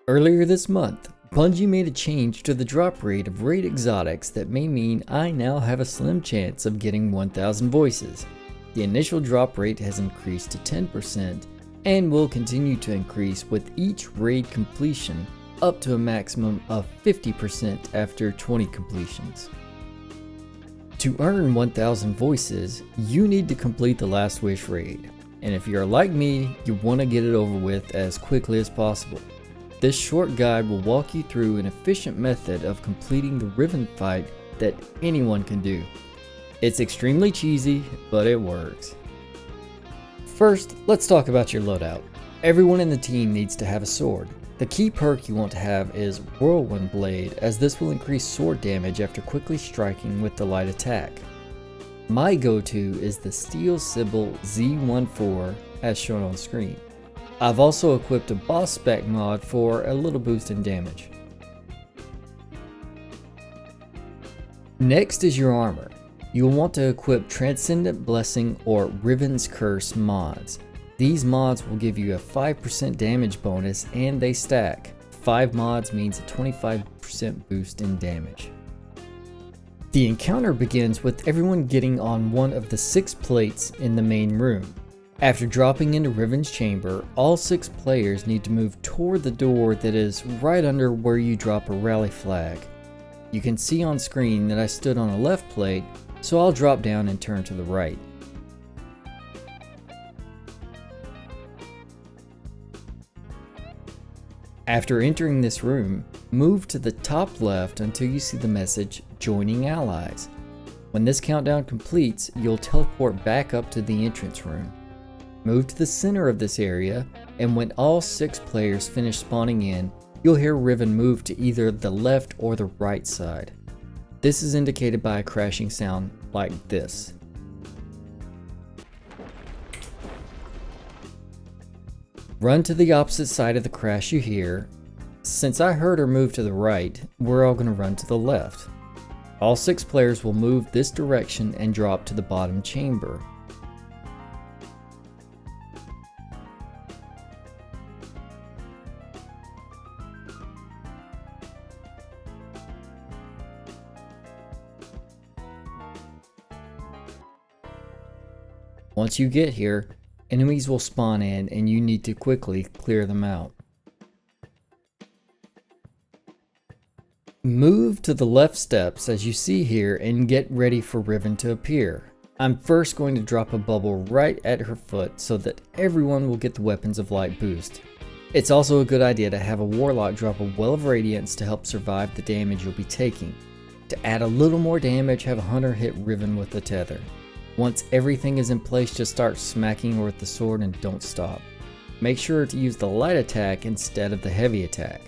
Earlier this month, Bungie made a change to the drop rate of raid exotics that may mean I now have a slim chance of getting 1000 voices. The initial drop rate has increased to 10% and will continue to increase with each raid completion up to a maximum of 50% after 20 completions. To earn 1000 voices, you need to complete the Last Wish raid, and if you're like me, you want to get it over with as quickly as possible. This short guide will walk you through an efficient method of completing the Riven fight that anyone can do. It's extremely cheesy, but it works. First, let's talk about your loadout. Everyone in the team needs to have a sword. The key perk you want to have is Whirlwind Blade, as this will increase sword damage after quickly striking with the light attack. My go-to is the Steel Sybil Z14 as shown on screen. I've also equipped a boss spec mod for a little boost in damage. Next is your armor. You'll want to equip Transcendent Blessing or Riven's Curse mods. These mods will give you a 5% damage bonus and they stack. 5 mods means a 25% boost in damage. The encounter begins with everyone getting on one of the 6 plates in the main room. After dropping into Riven's chamber, all 6 players need to move toward the door that is right under where you drop a rally flag. You can see on screen that I stood on a left plate, so I'll drop down and turn to the right. After entering this room, move to the top left until you see the message "Joining Allies." When this countdown completes, you'll teleport back up to the entrance room. Move to the center of this area, and when all 6 players finish spawning in, you'll hear Riven move to either the left or the right side. This is indicated by a crashing sound like this. Run to the opposite side of the crash you hear. Since I heard her move to the right, we're all going to run to the left. All 6 players will move this direction and drop to the bottom chamber. Once you get here, enemies will spawn in and you need to quickly clear them out. Move to the left steps as you see here and get ready for Riven to appear. I'm first going to drop a bubble right at her foot so that everyone will get the Weapons of Light boost. It's also a good idea to have a Warlock drop a Well of Radiance to help survive the damage you'll be taking. To add a little more damage, have a Hunter hit Riven with the tether. Once everything is in place, just start smacking her with the sword and don't stop. Make sure to use the light attack instead of the heavy attack.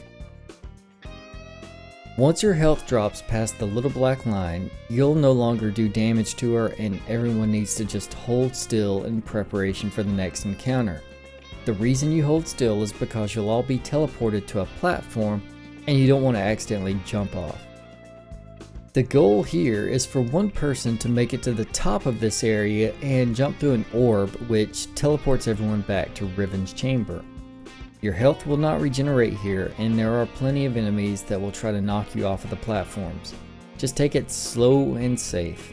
Once your health drops past the little black line, you'll no longer do damage to her and everyone needs to just hold still in preparation for the next encounter. The reason you hold still is because you'll all be teleported to a platform and you don't want to accidentally jump off. The goal here is for one person to make it to the top of this area and jump through an orb which teleports everyone back to Riven's chamber. Your health will not regenerate here and there are plenty of enemies that will try to knock you off of the platforms. Just take it slow and safe.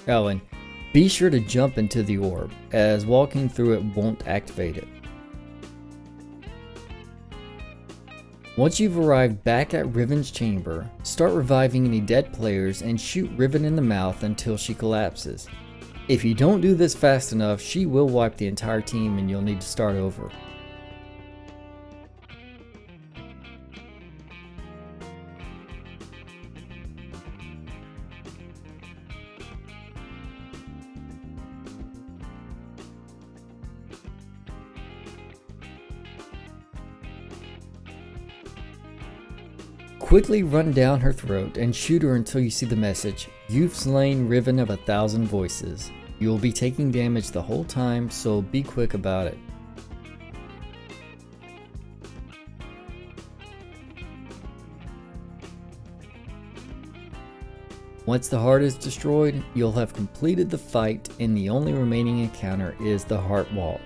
Oh, and be sure to jump into the orb, as walking through it won't activate it. Once you've arrived back at Riven's chamber, start reviving any dead players and shoot Riven in the mouth until she collapses. If you don't do this fast enough, she will wipe the entire team and you'll need to start over. Quickly run down her throat and shoot her until you see the message, "You've slain Riven of 1,000 voices." You will be taking damage the whole time, so be quick about it. Once the heart is destroyed, you'll have completed the fight and the only remaining encounter is the Heart Walk.